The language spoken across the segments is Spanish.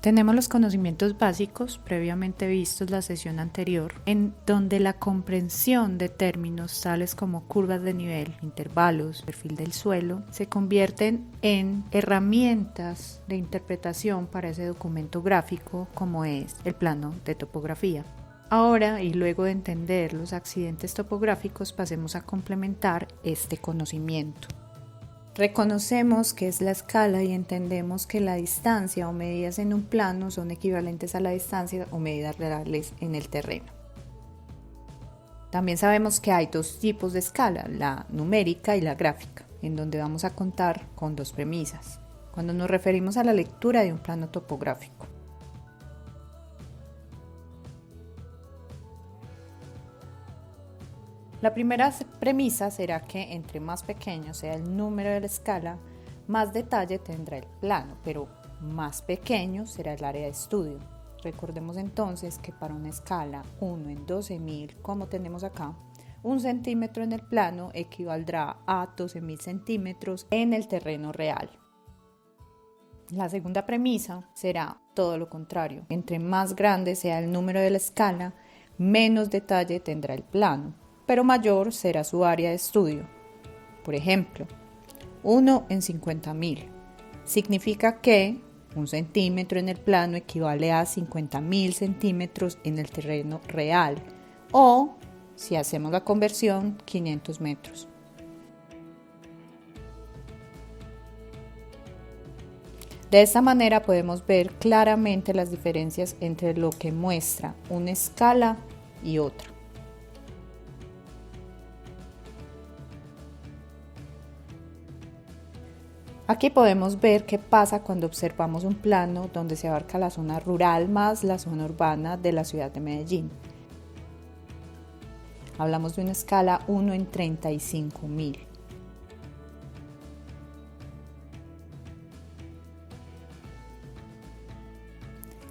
Tenemos los conocimientos básicos previamente vistos la sesión anterior, en donde la comprensión de términos tales como curvas de nivel, intervalos, perfil del suelo, se convierten en herramientas de interpretación para ese documento gráfico como es el plano de topografía. Ahora, y luego de entender los accidentes topográficos, pasemos a complementar este conocimiento. Reconocemos qué es la escala y entendemos que la distancia o medidas en un plano son equivalentes a la distancia o medidas reales en el terreno. También sabemos que hay dos tipos de escala, la numérica y la gráfica, en donde vamos a contar con dos premisas, cuando nos referimos a la lectura de un plano topográfico. La primera premisa será que entre más pequeño sea el número de la escala, más detalle tendrá el plano, pero más pequeño será el área de estudio. Recordemos entonces que para una escala 1 en 12.000, como tenemos acá, 1 centímetro en el plano equivaldrá a 12.000 centímetros en el terreno real. La segunda premisa será todo lo contrario. Entre más grande sea el número de la escala, menos detalle tendrá el plano, pero mayor será su área de estudio. Por ejemplo, 1 en 50.000 significa que 1 centímetro en el plano equivale a 50.000 centímetros en el terreno real, o, si hacemos la conversión, 500 metros. De esta manera podemos ver claramente las diferencias entre lo que muestra una escala y otra. Aquí podemos ver qué pasa cuando observamos un plano donde se abarca la zona rural más la zona urbana de la ciudad de Medellín. Hablamos de una escala 1 en 35.000.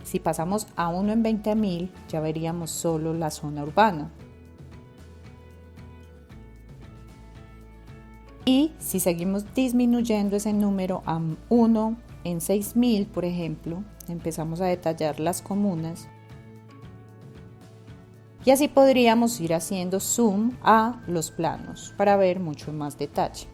Si pasamos a 1 en 20.000, ya veríamos solo la zona urbana. Y si seguimos disminuyendo ese número a 1 en 6.000, por ejemplo, empezamos a detallar las comunas. Y así podríamos ir haciendo zoom a los planos para ver mucho más detalle.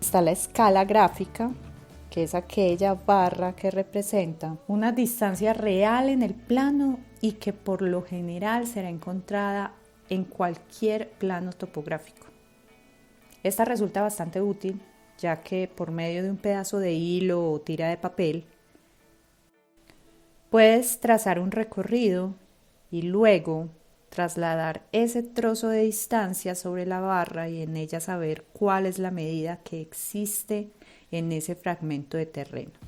Está la escala gráfica, que es aquella barra que representa una distancia real en el plano y que por lo general será encontrada en cualquier plano topográfico. Esta resulta bastante útil, ya que por medio de un pedazo de hilo o tira de papel, puedes trazar un recorrido y luego trasladar ese trozo de distancia sobre la barra y en ella saber cuál es la medida que existe en ese fragmento de terreno.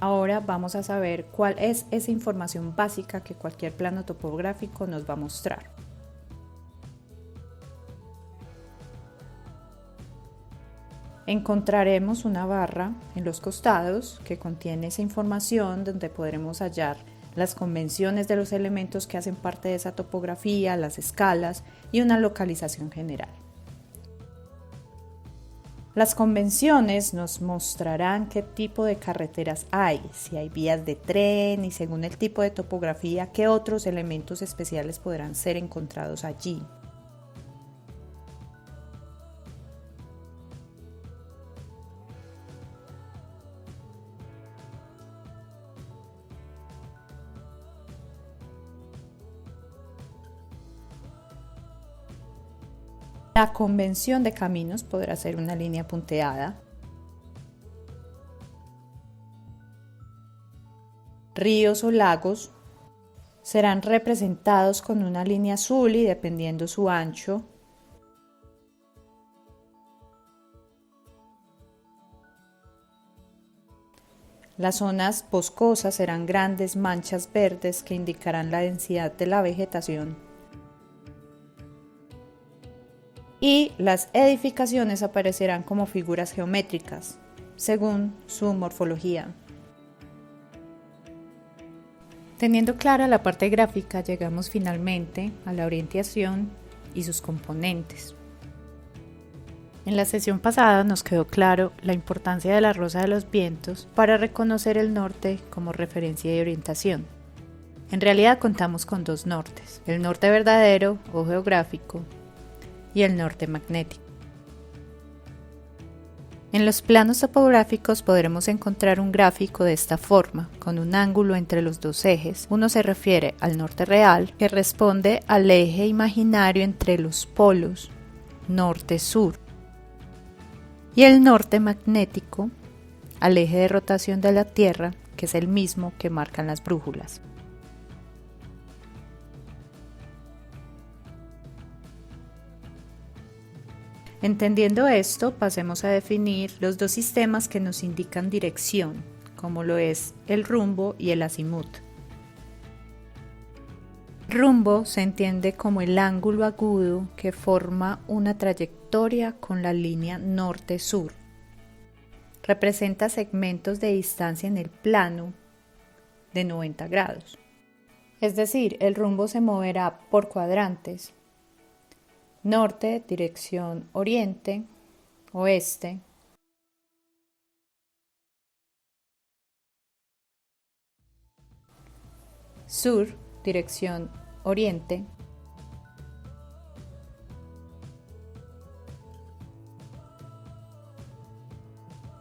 Ahora vamos a saber cuál es esa información básica que cualquier plano topográfico nos va a mostrar. Encontraremos una barra en los costados que contiene esa información donde podremos hallar las convenciones de los elementos que hacen parte de esa topografía, las escalas y una localización general. Las convenciones nos mostrarán qué tipo de carreteras hay, si hay vías de tren y según el tipo de topografía, qué otros elementos especiales podrán ser encontrados allí. La convención de caminos podrá ser una línea punteada. Ríos o lagos serán representados con una línea azul y dependiendo su ancho. Las zonas boscosas serán grandes manchas verdes que indicarán la densidad de la vegetación. Y las edificaciones aparecerán como figuras geométricas, según su morfología. Teniendo clara la parte gráfica, llegamos finalmente a la orientación y sus componentes. En la sesión pasada nos quedó claro la importancia de la rosa de los vientos para reconocer el norte como referencia y orientación. En realidad contamos con dos nortes, el norte verdadero o geográfico y el norte magnético. En los planos topográficos podremos encontrar un gráfico de esta forma, con un ángulo entre los dos ejes. Uno se refiere al norte real, que responde al eje imaginario entre los polos norte-sur, y el norte magnético al eje de rotación de la Tierra, que es el mismo que marcan las brújulas. Entendiendo esto, pasemos a definir los dos sistemas que nos indican dirección, como lo es el rumbo y el azimut. Rumbo se entiende como el ángulo agudo que forma una trayectoria con la línea norte-sur. Representa segmentos de distancia en el plano de 90 grados. Es decir, el rumbo se moverá por cuadrantes. Norte, dirección oriente, oeste. Sur, dirección oriente.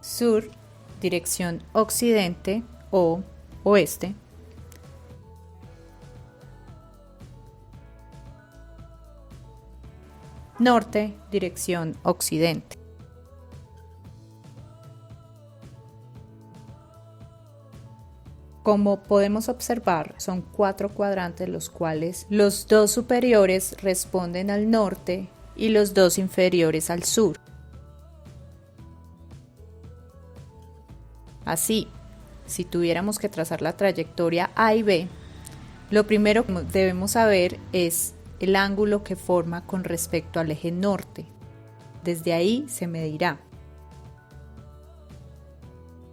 Sur, dirección occidente o oeste. Norte, dirección occidente. Como podemos observar, son 4 cuadrantes los cuales los 2 superiores responden al norte y los 2 inferiores al sur. Así, si tuviéramos que trazar la trayectoria A y B, lo primero que debemos saber es el ángulo que forma con respecto al eje norte. Desde ahí se medirá.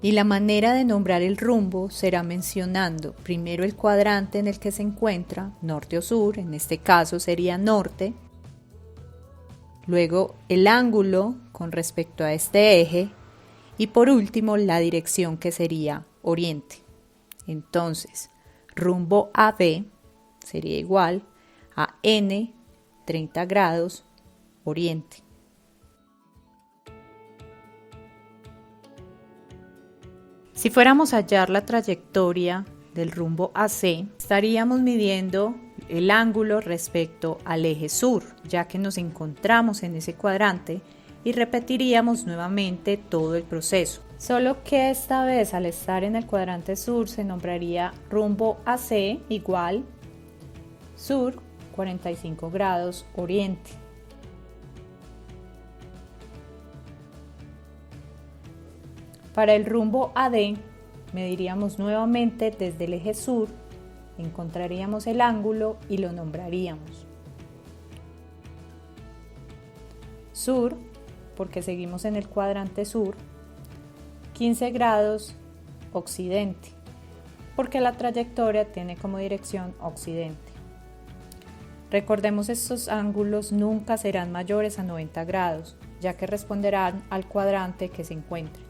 Y la manera de nombrar el rumbo será mencionando primero el cuadrante en el que se encuentra, norte o sur, en este caso sería norte, luego el ángulo con respecto a este eje y por último la dirección que sería oriente. Entonces, rumbo AB sería igual a N 30 grados oriente. Si fuéramos a hallar la trayectoria del rumbo AC, estaríamos midiendo el ángulo respecto al eje sur, ya que nos encontramos en ese cuadrante, y repetiríamos nuevamente todo el proceso. Solo que esta vez al estar en el cuadrante sur se nombraría rumbo AC igual sur 45 grados oriente. Para el rumbo AD mediríamos nuevamente desde el eje sur, encontraríamos el ángulo y lo nombraríamos. Sur, porque seguimos en el cuadrante sur, 15 grados occidente, porque la trayectoria tiene como dirección occidente. Recordemos, estos ángulos nunca serán mayores a 90 grados, ya que responderán al cuadrante que se encuentre.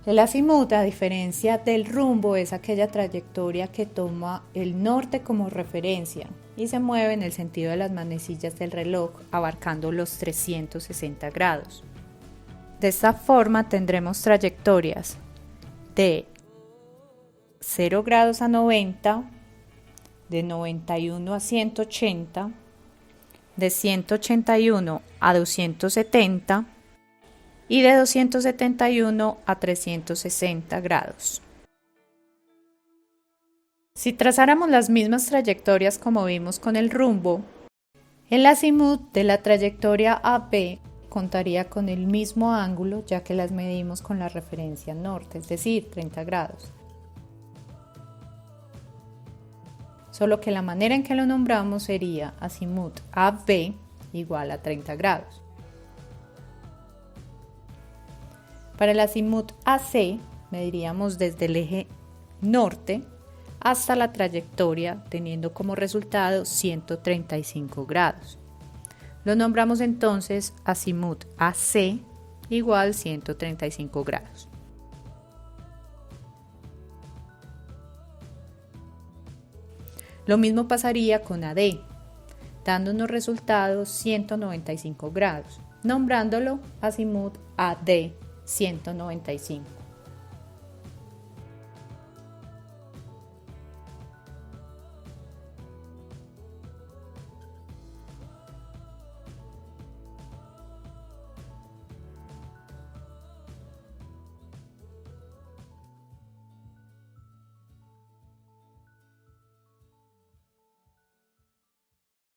El azimut, a diferencia del rumbo, es aquella trayectoria que toma el norte como referencia y se mueve en el sentido de las manecillas del reloj, abarcando los 360 grados. De esta forma tendremos trayectorias de 0 grados a 90, de 91 a 180, de 181 a 270 y de 271 a 360 grados. Si trazáramos las mismas trayectorias como vimos con el rumbo, el azimut de la trayectoria AP contaría con el mismo ángulo, ya que las medimos con la referencia norte, es decir, 30 grados. Solo que la manera en que lo nombramos sería azimut AB igual a 30 grados. Para el azimut AC mediríamos desde el eje norte hasta la trayectoria, teniendo como resultado 135 grados. Lo nombramos entonces azimut AC igual 135 grados. Lo mismo pasaría con AD, dándonos resultados 195 grados, nombrándolo azimut AD 195.